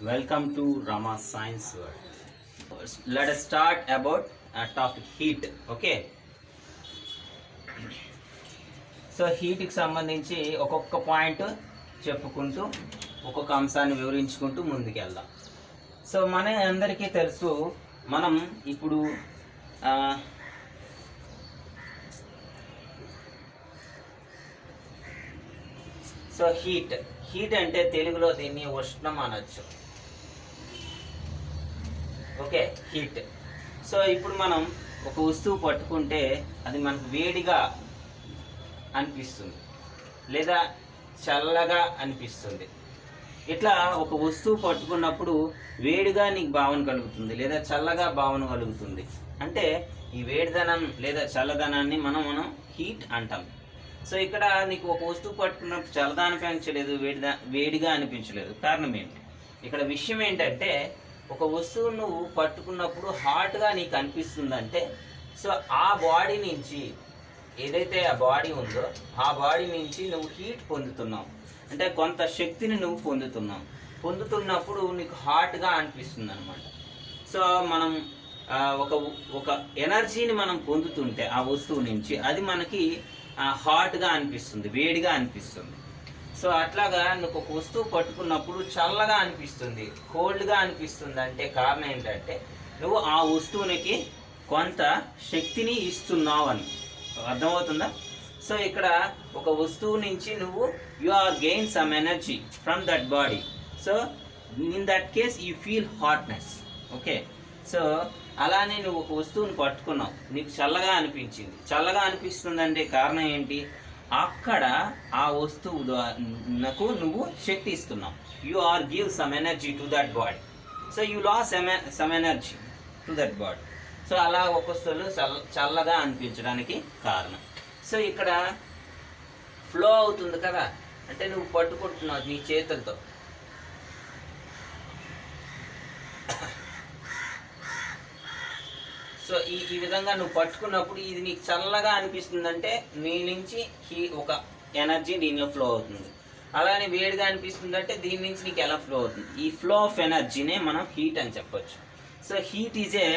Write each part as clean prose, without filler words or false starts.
Welcome to Rama Science World. Let us start about topic heat. Okay. So హీట్కి సంబంధించి ఒక్కొక్క point చెప్పుకుంటూ ఒక్కొక్క అంశాన్ని వివరించుకుంటూ ముందుకెళ్దాం. సో మన అందరికీ తెలుసు, మనం ఇప్పుడు సో హీట్ అంటే తెలుగులో దీన్ని ఉష్ణం అనొచ్చు. Okay, heat. సో ఇప్పుడు మనం ఒక వస్తువు పట్టుకుంటే అది మనకు వేడిగా అనిపిస్తుంది లేదా చల్లగా అనిపిస్తుంది. ఇట్లా ఒక వస్తువు పట్టుకున్నప్పుడు వేడిగా నీకు భావన కలుగుతుంది లేదా చల్లగా భావన కలుగుతుంది. అంటే ఈ వేడిదనం లేదా చల్లదనాన్ని మనం హీట్ అంటాం. సో ఇక్కడ నీకు ఒక వస్తువు పట్టుకున్నప్పుడు చల్లగా అనిపించలేదు, వేడిగా అనిపించలేదు. కారణం ఏంటి? ఇక్కడ విషయం ఏంటంటే, ఒక వస్తువు నువ్వు పట్టుకున్నప్పుడు హాట్గా నీకు అనిపిస్తుందంటే, సో ఆ బాడీ నుంచి ఏదైతే ఆ బాడీ ఉందో ఆ బాడీ నుంచి నువ్వు హీట్ పొందుతున్నావు. అంటే కొంత శక్తిని నువ్వు పొందుతున్నప్పుడు నీకు హాట్గా అనిపిస్తుంది అనమాట. సో మనం ఒక ఎనర్జీని మనం పొందుతుంటే ఆ వస్తువు నుంచి అది మనకి హాట్గా అనిపిస్తుంది, వేడిగా అనిపిస్తుంది. సో అట్లాగా నువ్వు ఒక వస్తువు పట్టుకున్నప్పుడు చల్లగా అనిపిస్తుంది, కోల్డ్గా అనిపిస్తుంది. అంటే కారణం ఏంటంటే నువ్వు ఆ వస్తువునికి కొంత శక్తిని ఇస్తున్నావు అని. అర్థమవుతుందా? సో ఇక్కడ ఒక వస్తువు నుంచి నువ్వు you are gain some energy from that body. So in that case you feel hotness. Okay, so అలానే నువ్వు ఒక వస్తువుని పట్టుకున్నావు, నీకు చల్లగా అనిపించింది. చల్లగా అనిపిస్తుందంటే కారణం ఏంటి? అక్కడ ఆ వస్తువు నాకు నువ్వు శక్తి ఇస్తున్నావు. You are give some energy to that body. So you loss some energy to that body. So అలా ఒక వస్తువులు చల్లగా అనిపించడానికి కారణం. సో ఇక్కడ ఫ్లో అవుతుంది కదా, అంటే నువ్వు పట్టుకుంటున్నావు నీ చేతులతో. సో ఈ విధంగా నువ్వు పట్టుకున్నప్పుడు ఇది నీకు చల్లగా అనిపిస్తుందంటే నీ నుంచి ఒక ఎనర్జీ దీనిలో ఫ్లో అవుతుంది. అలానే వేడిగా అనిపిస్తుందంటే దీని నుంచి నీకు ఎలా ఫ్లో అవుతుంది? ఈ ఫ్లో ఆఫ్ ఎనర్జీనే మనం హీట్ అని చెప్పొచ్చు. So heat is a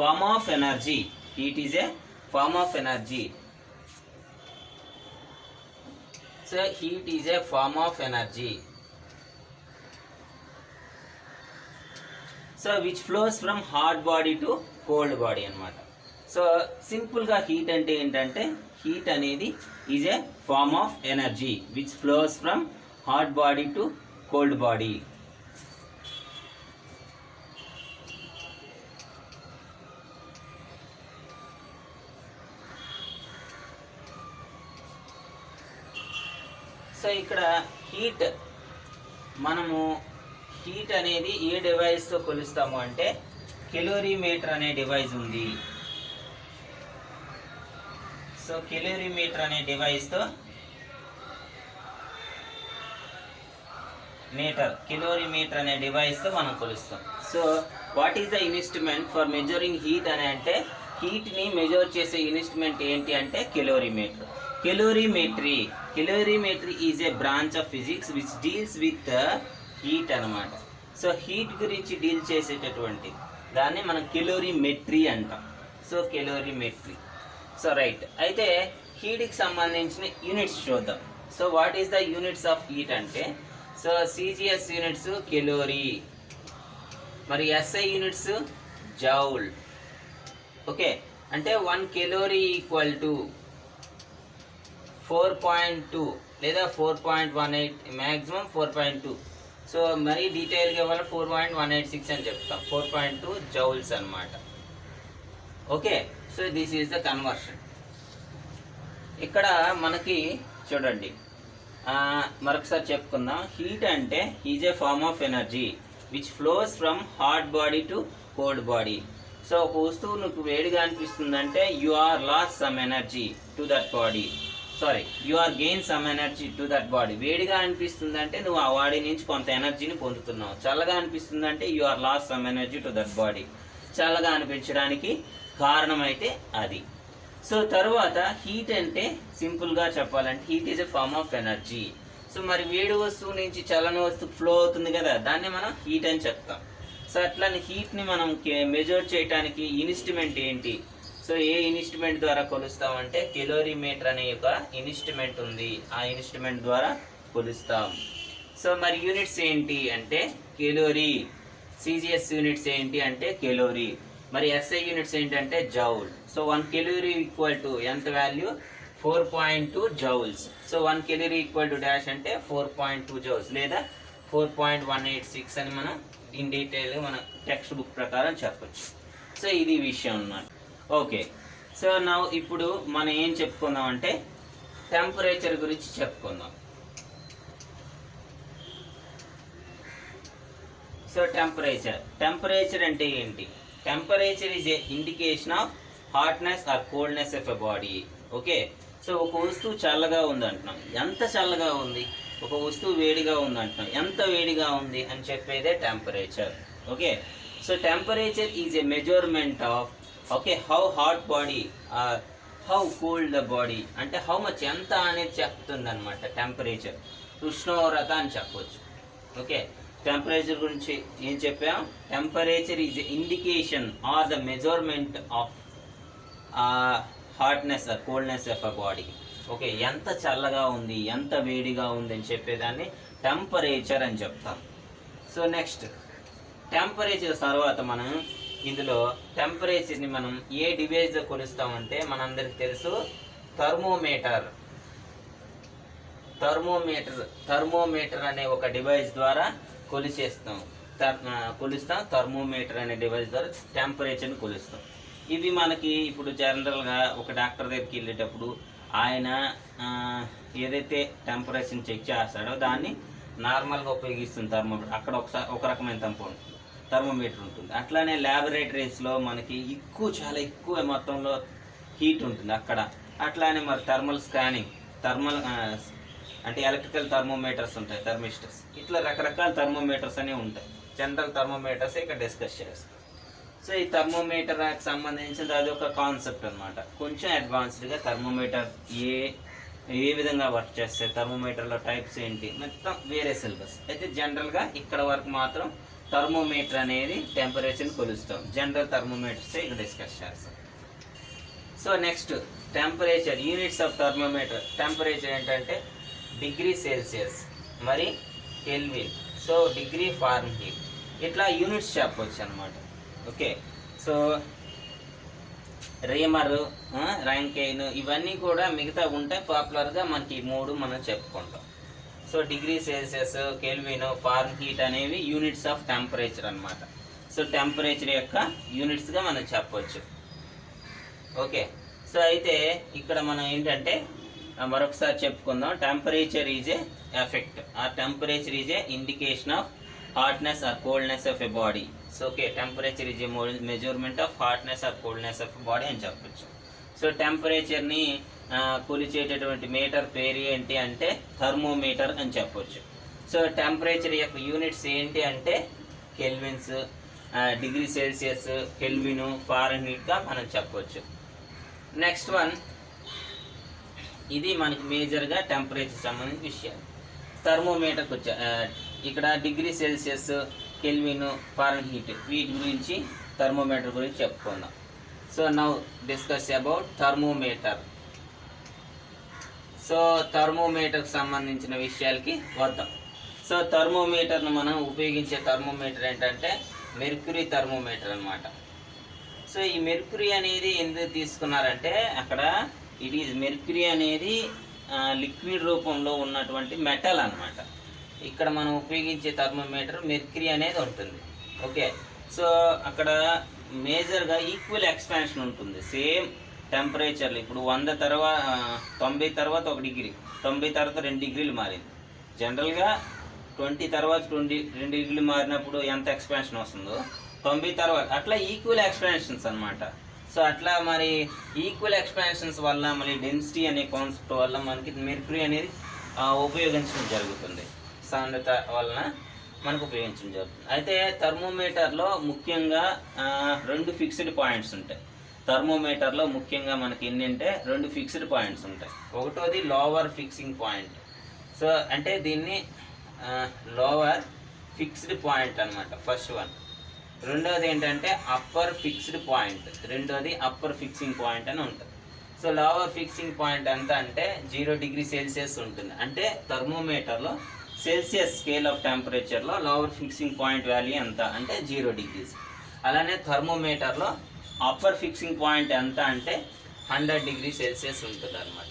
form of energy. Heat is a form of energy. So heat is a form of energy. So which flows from hot body to cold body అనమాట. So సింపుల్గా heat అంటే ఏంటంటే, heat అనేది is a form of energy which flows from hot body to cold body. So ఇక్కడ మనము heat అనేది ఏ డివైస్తో కొలుస్తాము అంటే, కెలోరీమీటర్ అనే డివైస్ ఉంది. సో కెలోరీమీటర్ అనే డివైస్తో కెలోరీమీటర్ అనే డివైస్తో మనం కొలుస్తాం. So what is the instrument for measuring heat అని అంటే, హీట్ని మెజర్ చేసే ఇన్స్ట్రుమెంట్ ఏంటి అంటే calorimeter. Calorimetry is a branch of physics which deals with heat అనమాట. సో హీట్ గురించి డీల్ చేసేటటువంటి దాన్ని మనం కెలోరీమెట్రీ అంటాం. సో కెలోరీమెట్రీ. సో రైట్, అయితే హీట్కి సంబంధించిన యూనిట్స్ చూద్దాం. So what is the units of heat అంటే, సో సిజిఎస్ యూనిట్స్ కెలోరీ, మరి ఎస్ఐ యూనిట్స్ జౌల్. ఓకే, అంటే 1 కెలోరీ ఈక్వల్ టు 4.2 లేదా 4.18, మ్యాక్సిమం 4.2. సో మరీ డీటెయిల్గా ఇవ్వాలి 4.186 అని చెప్తాం. 4.2 జౌల్స్ అనమాట. Okay, so this is the conversion. ఇక్కడ మనకి చూడండి, మరొకసారి చెప్పుకుందాం. హీట్ అంటే is a form of energy which flows from hot body to cold body. So ఒక వస్తువు నీకు వేడిగా అనిపిస్తుందంటే you are loss some energy to that body. You are gain some energy to that body. వేడిగా అనిపిస్తుందంటే నువ్వు ఆ బాడీ నుంచి కొంత ఎనర్జీని పొందుతున్నావు. చల్లగా అనిపిస్తుందంటే you are loss some energy to that body. చల్లగా అనిపించడానికి కారణమైతే అది. సో తరువాత హీట్ అంటే సింపుల్గా చెప్పాలంటే heat is a form of energy. So మరి వేడి వస్తువు నుంచి చల్లని వస్తువు ఫ్లో అవుతుంది కదా, దాన్ని మనం హీట్ అని చెప్తాం. సో అట్లానే హీట్ని మనం మెజర్ చేయడానికి ఇన్స్ట్రుమెంట్ ఏంటి? సో ఏ ఇన్స్ట్రుమెంట్ ద్వారా కొలుస్తామంటే కెలోరీమీటర్ అనే ఒక ఇన్స్ట్రుమెంట్ ఉంది, ఆ ఇన్స్ట్రుమెంట్ ద్వారా కొలుస్తాం. సో మరి యూనిట్స్ ఏంటి అంటే కెలోరీ, సిజిఎస్ యూనిట్స్ ఏంటి అంటే కెలోరీ, మరి ఎస్ఐ యూనిట్స్ ఏంటంటే joule. So 1 calorie equal to ఎంత value? 4.2 joules. So 1 calorie equal to dash అంటే 4.2 జౌల్స్ లేదా 4.186 అని మనం ఇన్ డీటెయిల్ మన టెక్స్ట్ బుక్ ప్రకారం చెప్పచ్చు. సో ఇది విషయం అన్నమాట. ఓకే, సో నా ఇప్పుడు మనం ఏం చెప్పుకుందాం అంటే టెంపరేచర్ గురించి చెప్పుకుందాం. సో టెంపరేచర్ అంటే ఏంటి? Temperature is A indication of hotness or coldness of a body. Okay, so ఒక వస్తువు చల్లగా ఉంది అంటున్నాం, ఎంత చల్లగా ఉంది. ఒక వస్తువు వేడిగా ఉంది అంటున్నాం, ఎంత వేడిగా ఉంది అని చెప్పేదే temperature. Okay, so temperature is a measurement of how hot body are how cooled the body, అంటే హౌ మచ్ ఎంత అనేది చెప్తుంది అనమాట టెంపరేచర్. ఉష్ణోగ్రత అని చెప్పవచ్చు. ఓకే, టెంపరేచర్ గురించి ఏం చెప్పాం? Temperature is indication or the measurement of hotness or coldness of a body. Okay, ఎంత చల్లగా ఉంది, ఎంత వేడిగా ఉంది అని చెప్పేదాన్ని టెంపరేచర్ అని చెప్తాం. సో నెక్స్ట్ టెంపరేచర్ తర్వాత మనం ఇందులో టెంపరేచర్ని మనం ఏ డివైస్లో కొలుస్తామంటే మనందరికి తెలుసు థర్మోమీటర్. థర్మోమీటర్ అనే ఒక డివైస్ ద్వారా కొలుస్తాం. థర్మోమీటర్ అనే డివైస్ ద్వారా టెంపరేచర్ని కొలుస్తాం. ఇవి మనకి ఇప్పుడు జనరల్గా ఒక డాక్టర్ దగ్గరికి వెళ్ళేటప్పుడు ఆయన ఏదైతే టెంపరేచర్ని చెక్ చేస్తాడో దాన్ని నార్మల్గా ఉపయోగిస్తుంది థర్మోమీటర్. అక్కడ ఒక రకమైన థర్మోమీటర్ ఉంటుంది. అట్లానే ల్యాబొరేటరీస్లో మనకి చాలా ఎక్కువ మొత్తంలో హీట్ ఉంటుంది అక్కడ. అట్లానే మరి థర్మల్ స్కానింగ్, అంటే ఎలక్ట్రికల్ థర్మోమీటర్స్ ఉంటాయి, థర్మిస్టర్స్. ఇట్లా రకరకాల థర్మోమీటర్స్ అనేవి ఉంటాయి. జనరల్ థర్మోమీటర్స్ ఇక్కడ డిస్కస్ చేస్తాం. సో ఈ థర్మోమీటర్కి సంబంధించిన అది ఒక కాన్సెప్ట్ అనమాట. కొంచెం అడ్వాన్స్డ్గా థర్మోమీటర్ ఏ విధంగా వర్క్ చేస్తాయి, థర్మోమీటర్లో టైప్స్ ఏంటి, మొత్తం వేరే సిలబస్. అయితే జనరల్గా ఇక్కడ వరకు మాత్రం థర్మోమీటర్ అనేది టెంపరేచర్ని కొలుస్తాం. జనరల్ థర్మోమీటర్స్ ఇక్కడ డిస్కస్ చేస్తాం. So next temperature units of thermometer. Temperature ఏంటంటే డిగ్రీ సెల్సియస్, మరి కెల్విన్, సో డిగ్రీ ఫారెన్హీట్, ఇట్లా యూనిట్స్ చెప్పవచ్చు అనమాట. ఓకే, సో రీమర్, ర్యాంకైన్ ఇవన్నీ కూడా మిగతా ఉంటాయి. పాపులర్గా మనకి 3 మనం చెప్పుకుంటాం. So degree Celsius, kelvin, Fahrenheit అనేవి యూనిట్స్ ఆఫ్ టెంపరేచర్ అనమాట. సో టెంపరేచర్ యొక్క యూనిట్స్గా మనం చెప్పవచ్చు. ఓకే, సో అయితే ఇక్కడ మనం ఏంటంటే మరొకసారి చెప్పుకుందాం. Temperature is A effect are temperature is A indication of hotness or coldness of a body. So okay, temperature is a measurement of hotness or coldness of body అని చెప్పచ్చు. సో టెంపరేచర్ని కొలిచేటటువంటి మీటర్ పేరు ఏంటి అంటే థర్మోమీటర్ అని చెప్పొచ్చు. So temperature యొక్క units ఏంటి అంటే కెల్విన్స్, డిగ్రీ సెల్సియస్, కెల్విన్, ఫారెన్హీట్గా మనం చెప్పవచ్చు. నెక్స్ట్ వన్, ఇది మనకి మేజర్గా టెంపరేచర్ సంబంధించిన విషయాలు. థర్మోమీటర్కి వచ్చా ఇక్కడ డిగ్రీ సెల్సియస్, కెల్విన్, ఫారెన్హీట్ వీటి గురించి థర్మోమీటర్ గురించి చెప్పుకుందాం. So now discuss about thermometer. So థర్మోమీటర్కి సంబంధించిన విషయాలకి వద్దాం. సో థర్మోమీటర్ను మనం ఉపయోగించే థర్మోమీటర్ ఏంటంటే మెర్క్యూరీ థర్మోమీటర్ అనమాట. సో ఈ మెర్క్యూరీ అనేది ఎందుకు తీసుకున్నారంటే అక్కడ ఇట్ ఈజ్ మెర్క్యూరీ అనేది లిక్విడ్ రూపంలో ఉన్నటువంటి మెటల్ అనమాట. ఇక్కడ మనం ఉపయోగించే థర్మోమీటర్ మెర్క్యూరీ అనేది ఉంటుంది. ఓకే, సో అక్కడ మేజర్గా ఈక్వల్ ఎక్స్పాన్షన్ ఉంటుంది. సేమ్ టెంపరేచర్లు ఇప్పుడు 100 తర్వాత 90 తర్వాత 1 డిగ్రీ, 90 తర్వాత 2 డిగ్రీలు మారింది. జనరల్గా 20 తర్వాత 2 డిగ్రీలు మారినప్పుడు ఎంత ఎక్స్పాన్షన్ వస్తుందో 90 తర్వాత అట్లా ఈక్వల్ ఎక్స్పాన్షన్స్ అనమాట. సో అట్లా మరి ఈక్వల్ ఎక్స్పాన్షన్స్ వల్ల మళ్ళీ డెన్సిటీ అనే కాన్సెప్ట్ వల్ల మనకి మెర్క్యూరీ అనేది ఉపయోగించడం జరుగుతుంది. సాంద్రత వలన మనకు ఉపయోగించడం జరుగుతుంది. అయితే థర్మోమీటర్లో ముఖ్యంగా 2 ఫిక్స్డ్ పాయింట్స్ ఉంటాయి. థర్మోమీటర్లో ముఖ్యంగా మనకి ఏంటంటే 2 ఫిక్స్డ్ పాయింట్స్ ఉంటాయి. ఒకటోది లోవర్ ఫిక్సింగ్ పాయింట్, సో అంటే దీన్ని లోవర్ ఫిక్స్డ్ పాయింట్ అనమాట ఫస్ట్ వన్. రెండోది ఏంటంటే అప్పర్ ఫిక్స్డ్ పాయింట్, రెండోది అప్పర్ ఫిక్సింగ్ పాయింట్ అని ఉంటుంది. సో లోవర్ ఫిక్సింగ్ పాయింట్ ఎంత అంటే 0 డిగ్రీ సెల్సియస్ ఉంటుంది. అంటే థర్మోమీటర్లో సెల్సియస్ స్కేల్ ఆఫ్ టెంపరేచర్లో లోవర్ ఫిక్సింగ్ పాయింట్ వాల్యూ ఎంత అంటే 0 డిగ్రీస్. అలానే థర్మోమీటర్లో అప్పర్ ఫిక్సింగ్ పాయింట్ ఎంత అంటే 100 డిగ్రీ సెల్సియస్ ఉంటుంది అనమాట.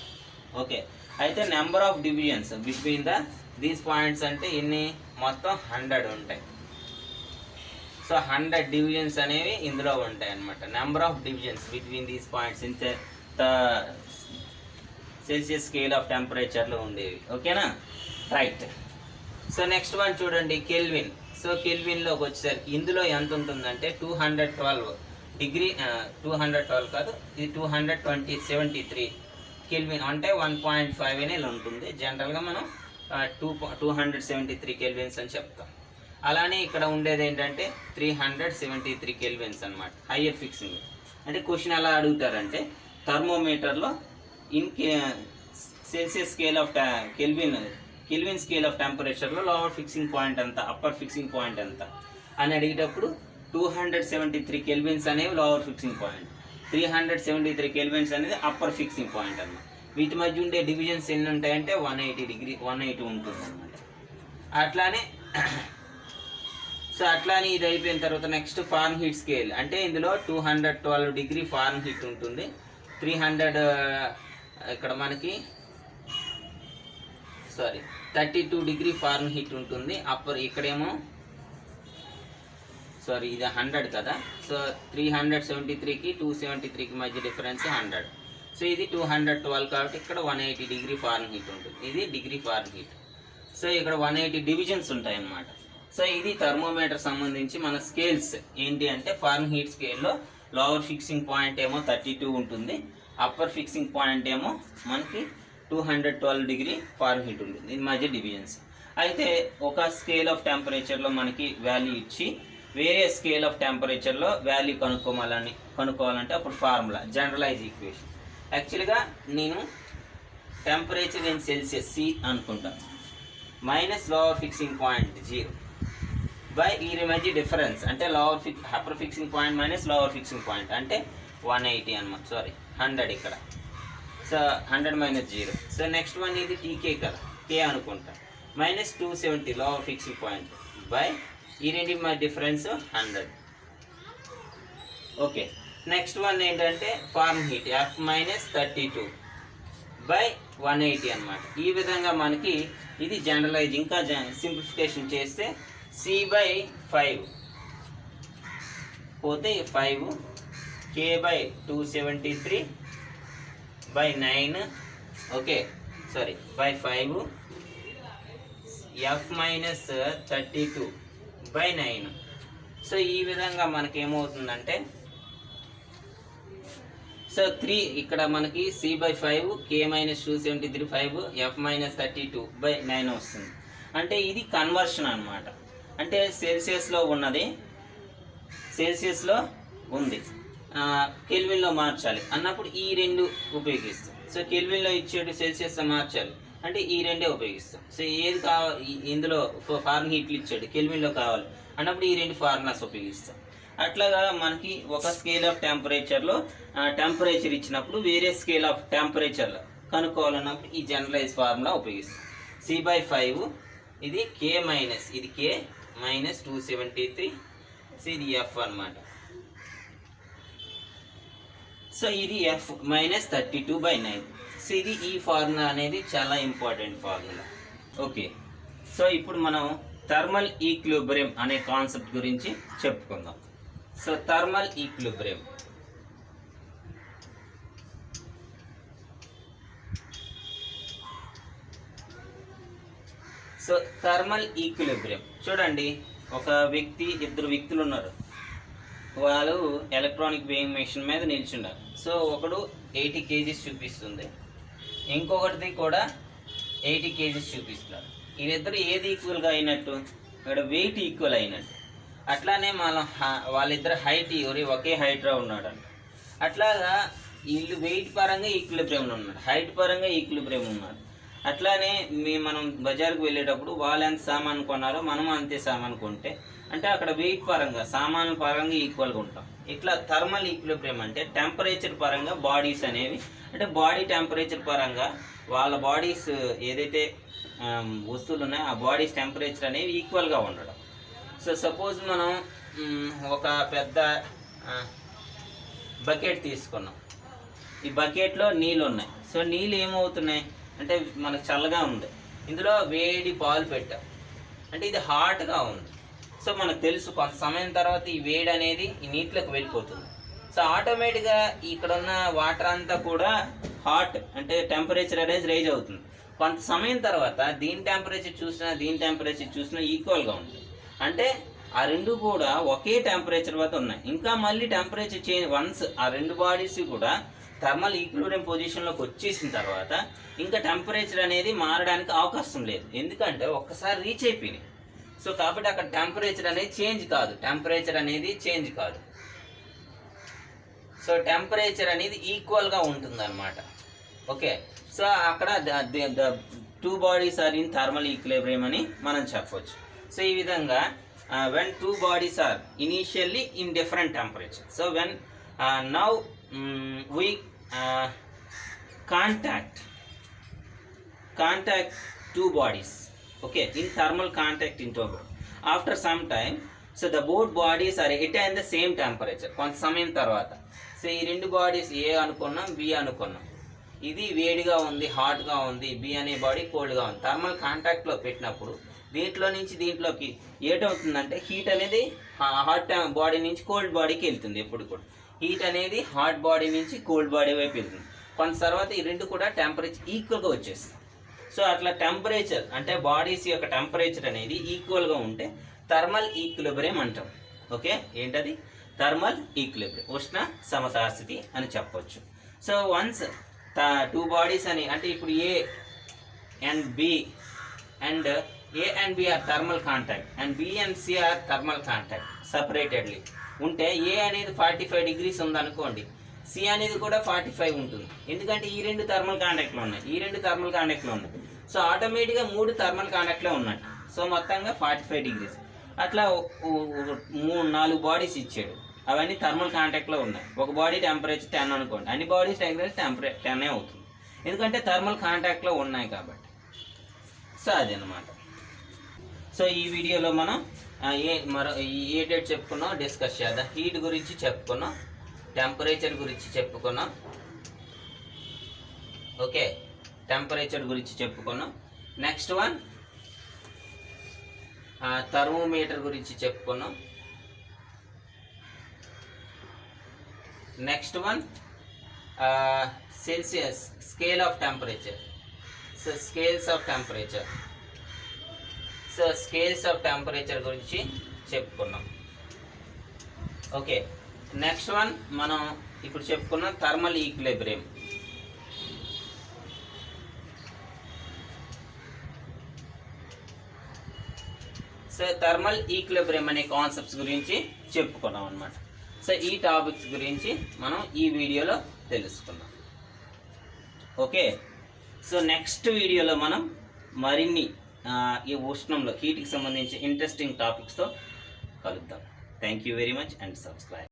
ఓకే, అయితే number of divisions between these points అంటే ఇన్ని మొత్తం 100 ఉంటాయి. సో 100 డివిజన్స్ అనేవి ఇందులో ఉంటాయి అనమాట. Number of divisions between these points in the Celsius scale of టెంపరేచర్లో ఉండేవి. ఓకేనా, రైట్. సో నెక్స్ట్ వన్ చూడండి, కెల్విన్. సో కెల్విన్లోకి వచ్చేసరికి ఇందులో ఎంత ఉంటుందంటే 212 డిగ్రీ, 212 కాదు, ఇది 273 కెల్విన్ అంటే 1.5 అనేది ఉంటుంది. జనరల్గా మనం 273 కెల్విన్స్ అని చెప్తాం. అలానే ఇక్కడ ఉండేది ఏంటంటే 373 కెల్విన్స్ అనమాట, హయ్యర్ ఫిక్సింగ్. అంటే క్వశ్చన్ ఎలా అడుగుతారంటే థర్మోమీటర్లో in Celsius scale of Kelvin scale of టెంపరేచర్లో లోవర్ ఫిక్సింగ్ పాయింట్ ఎంత, అప్పర్ ఫిక్సింగ్ పాయింట్ ఎంత అని అడిగేటప్పుడు 273 కెల్విన్స్ అనేవి లోవర్ ఫిక్సింగ్ పాయింట్, 373 కెల్విన్స్ అనేది అప్పర్ ఫిక్సింగ్ పాయింట్ అన్నమాట. వీటి మధ్య ఉండే డివిజన్స్ ఎన్ని ఉంటాయంటే 180 ఉంటుంది అన్నమాట. అట్లానే సో అట్లానే ఇది అయిపోయిన తర్వాత నెక్స్ట్ ఫారెన్ హీట్ స్కేల్. అంటే ఇందులో 212 డిగ్రీ ఫారెన్ హీట్ ఉంటుంది, 300 ఇక్కడ మనకి 32 డిగ్రీ ఫారెన్ హీట్ ఉంటుంది. అప్పర్ ఇక్కడేమో ఇది 100 కదా. సో 373కి 273కి మధ్య డిఫరెన్స్ 100. సో ఇది 212 కాబట్టి ఇక్కడ 180 డిగ్రీ ఫారెన్ హీట్ ఉంటుంది. ఇది డిగ్రీ ఫారెన్ హీట్. సో ఇక్కడ 180 డివిజన్స్ ఉంటాయి అన్నమాట. సో ఇది థర్మోమీటర్ సంబంధించి మన స్కేల్స్ ఏంటి అంటే ఫారెన్ హీట్ స్కేల్లో లోవర్ ఫిక్సింగ్ పాయింట్ ఏమో 32 ఉంటుంది, అప్పర్ ఫిక్సింగ్ పాయింట్ ఏమో మనకి 212 డిగ్రీ ఫారెన్ హీట్ ఉంటుంది. దీని మధ్య డివిజన్స్. అయితే ఒక స్కేల్ ఆఫ్ టెంపరేచర్లో మనకి వాల్యూ ఇచ్చి వేరే స్కేల్ ఆఫ్ టెంపరేచర్లో వాల్యూ కనుక్కోవాలంటే అప్పుడు ఫార్ములా జనరలైజ్ ఈక్వేషన్. యాక్చువల్గా నేను టెంపరేచర్ ఇన్ సెల్సియస్ C అనుకుంటాను, minus lower fixing point 0 by ఈ మధ్య డిఫరెన్స్ అంటే upper fixing point minus lower fixing point అంటే 180 అనమాట. 100 ఇక్కడ. So 100 minus 0. So next one ఇది TK కదా, K అనుకుంటా, minus 270 lower fixing point by ఈ రెండింటి మధ్య డిఫరెన్స్ 100. ఓకే, నెక్స్ట్ వన్ ఏంటంటే foreign heat F minus 32 by 180 అనమాట. ఈ విధంగా మనకి ఇది జనరలైజ్. ఇంకా సింప్లిఫికేషన్ చేస్తే C/5 పోతే 5 K/273 by 9 okay by 5 F minus 32 by 9. So ఈ విధంగా మనకి ఏమవుతుందంటే 3 ఇక్కడ మనకి C/5 K-273 5 F minus 32 by 9 వస్తుంది. అంటే ఇది కన్వర్షన్ అనమాట. అంటే సెల్సియస్లో ఉన్నది సెల్సియస్లో ఉంది, కెల్విన్లో మార్చాలి అన్నప్పుడు ఈ రెండు ఉపయోగిస్తాం. సో కెల్విన్లో ఇచ్చేటి సెల్సియస్లో మార్చాలి అంటే ఈ రెండే ఉపయోగిస్తాం. సో ఏది కావాలి ఇందులో ఫారెన్ హీట్లు ఇచ్చాడు, కెల్విన్లో కావాలి అన్నప్పుడు ఈ రెండు ఫార్ములాస్ ఉపయోగిస్తాం. అట్లాగా మనకి ఒక స్కేల్ ఆఫ్ టెంపరేచర్లో టెంపరేచర్ ఇచ్చినప్పుడు వేరే స్కేల్ ఆఫ్ టెంపరేచర్లో కనుక్కోవాలన్నప్పుడు ఈ జనరలైజ్ ఫార్ములా ఉపయోగిస్తాం. C/5 ఇది K మైనస్, ఇది K మైనస్ 273, సో ఇది F అనమాట. సో ఇది F మైనస్ 32 బై 9. సో ఇది ఈ ఫార్ములా అనేది చాలా ఇంపార్టెంట్ ఫార్ములా. ఓకే, సో ఇప్పుడు మనం థర్మల్ ఈక్విలిబ్రియం అనే కాన్సెప్ట్ గురించి చెప్పుకుందాం. So thermal equilibrium. So thermal equilibrium చూడండి, ఒక వ్యక్తి, ఇద్దరు వ్యక్తులు ఉన్నారు. వాళ్ళు ఎలక్ట్రానిక్ వేయింగ్ మెషిన్ మీద నిల్చున్నారు. సో ఒకడు 80 kgs చూపిస్తుంది, ఇంకొకటిది కూడా 80 kgs చూపిస్తున్నారు. వీళ్ళిద్దరు ఏది ఈక్వల్గా అయినట్టు, ఇక్కడ వెయిట్ ఈక్వల్ అయినట్టు. అట్లానే వాళ్ళిద్దరు హైట్ ఒకే హైట్లో ఉన్నాడు అంట. అట్లాగా వీళ్ళు వెయిట్ పరంగా ఈక్విలిబ్రియం ఉన్నాడు, హైట్ పరంగా ఈక్విలిబ్రియం ఉన్నాడు. అట్లానే మనం బజార్కి వెళ్ళేటప్పుడు వాళ్ళు ఎంత సామాన్ కొన్నారో మనం అంతే సామాన్ కొంటే అంటే అక్కడ వెయిట్ పరంగా సామాన్ల పరంగా ఈక్వల్గా ఉంటాం. ఇట్లా థర్మల్ ఈక్విలిబ్రియం అంటే టెంపరేచర్ పరంగా బాడీస్ అనేవి అంటే బాడీ టెంపరేచర్ పరంగా వాళ్ళ బాడీస్ ఏదైతే వస్తువులు ఉన్నాయో ఆ బాడీస్ టెంపరేచర్ అనేవి ఈక్వల్గా ఉండడం. సో సపోజ్ మనం ఒక పెద్ద బకెట్ తీసుకున్నాం. ఈ బకెట్లో నీళ్ళు ఉన్నాయి. సో నీళ్ళు ఏమవుతున్నాయి అంటే మనకు చల్లగా ఉంది, ఇందులో వేడి పాలు పెట్టాం అంటే ఇది హాట్గా ఉంది. సో మనకు తెలుసు కొంత సమయం తర్వాత ఈ వేడి అనేది ఈ నీటిలోకి వెళ్ళిపోతుంది. సో ఆటోమేటిక్గా ఇక్కడ ఉన్న వాటర్ అంతా కూడా హాట్ అంటే టెంపరేచర్ అనేది రైజ్ అవుతుంది. కొంత సమయం తర్వాత దీని టెంపరేచర్ చూసినా ఈక్వల్గా ఉంటుంది. అంటే ఆ రెండు కూడా ఒకే టెంపరేచర్ వద్ద ఉన్నాయి. ఇంకా మళ్ళీ టెంపరేచర్ చేంజ్ వన్స్ ఆ రెండు బాడీస్ కూడా థర్మల్ ఈక్విలిబ్రియం పొజిషన్లోకి వచ్చేసిన తర్వాత ఇంకా టెంపరేచర్ అనేది మారడానికి అవకాశం లేదు, ఎందుకంటే ఒక్కసారి రీచ్ అయిపోయినాయి. సో కాబట్టి అక్కడ టెంపరేచర్ అనేది చేంజ్ కాదు. సో టెంపరేచర్ అనేది ఈక్వల్గా ఉంటుంది అనమాట. ఓకే, సో అక్కడ the two bodies are in thermal equilibrium అని మనం చెప్పవచ్చు. సో ఈ విధంగా when two bodies are initially in different temperature, so when now we contact two bodies, okay, in thermal contact interval, after some time, so the both bodies are at the same temperature. కొంత సమయం తర్వాత so ఈ రెండు bodies ఏ అనుకున్నాం, B అనుకున్నాం. ఇది వేడిగా ఉంది, హాట్గా ఉంది, బి అనే బాడీ కోల్డ్గా ఉంది. థర్మల్ కాంటాక్ట్లో పెట్టినప్పుడు దీంట్లో నుంచి దీంట్లోకి ఏటవుతుందంటే హీట్ అనేది హాట్ బాడీ నుంచి కోల్డ్ బాడీకి వెళ్తుంది. ఎప్పుడు కూడా హీట్ అనేది హాట్ బాడీ నుంచి కోల్డ్ బాడీ వైపు వెళ్తుంది. కొంత తర్వాత ఈ రెండు కూడా టెంపరేచర్ ఈక్వల్గా వచ్చేస్తుంది. సో అట్లా టెంపరేచర్ అంటే బాడీస్ యొక్క టెంపరేచర్ అనేది ఈక్వల్గా ఉంటే థర్మల్ ఈక్విలిబ్రియం అంటాం. ఓకే, ఏంటది? థర్మల్ ఈక్విలిబ్రియం, ఉష్ణ సమతాస్థితి అని చెప్పొచ్చు. సో వన్స్ టూ బాడీస్ అని అంటే ఇప్పుడు A and B and A and B are thermal contact and B and C are thermal contact separatedly ఉంటే A అనేది 45 degrees ఉందనుకోండి, C అనేది కూడా 45 ఉంటుంది. ఎందుకంటే ఈ రెండు థర్మల్ కాంటాక్ట్లో ఉన్నాయి. సో ఆటోమేటిక్గా 3 థర్మల్ కాంటాక్ట్లో ఉన్నట్టు. సో మొత్తంగా 45 degrees. అట్లా 4 బాడీస్ ఇచ్చాడు, అవన్నీ థర్మల్ కాంటాక్ట్లో ఉన్నాయి. ఒక బాడీ టెంపరేచర్ 10 అనుకోండి, అన్ని బాడీస్ టెంపరేచర్ 10 అవుతుంది, ఎందుకంటే థర్మల్ కాంటాక్ట్లో ఉన్నాయి కాబట్టి. సో అదనమాట. సో ఈ వీడియోలో మనం ఏ డేట్ చెప్పుకున్నాం డిస్కస్ చేద్దాం. హీట్ గురించి చెప్పుకున్నాం, టెంపరేచర్ గురించి చెప్పుకున్నాం. ఓకే, టెంపరేచర్ గురించి చెప్పుకున్నాం. నెక్స్ట్ వన్ థర్మోమీటర్ గురించి చెప్పుకున్నాం. Next one Celsius scale of temperature. So scales of temperature. So scales of temperature గురించి చెప్పుకున్నాం. ఓకే, నెక్స్ట్ వన్ మనం ఇప్పుడు చెప్పుకున్నాం thermal equilibrium. So thermal equilibrium అనే కాన్సెప్ట్స్ గురించి చెప్పుకున్నాం అన్నమాట. సో ఈ టాపిక్స్ గురించి మనం ఈ వీడియోలో తెలుసుకున్నాం. ఓకే, సో నెక్స్ట్ వీడియోలో మనం మరిన్ని ఈ ఉష్ణంలో హీట్కి సంబంధించి ఇంట్రెస్టింగ్ టాపిక్స్తో కలుద్దాం. Thank you very much and subscribe.